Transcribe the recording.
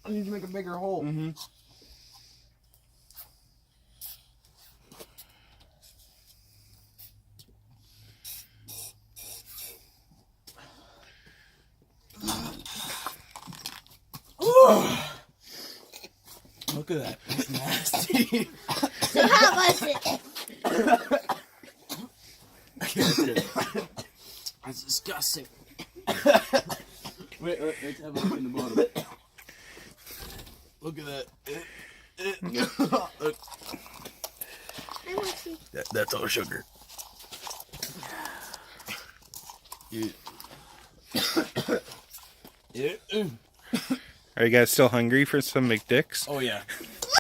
I need to make a bigger hole. Mm-hmm. Look at that. It's nasty. So how was it? That's disgusting. Wait, let's have a look in the bottom. Look at that. Look. I want to see. That's all sugar. Are you guys still hungry for some McDicks? Oh, yeah.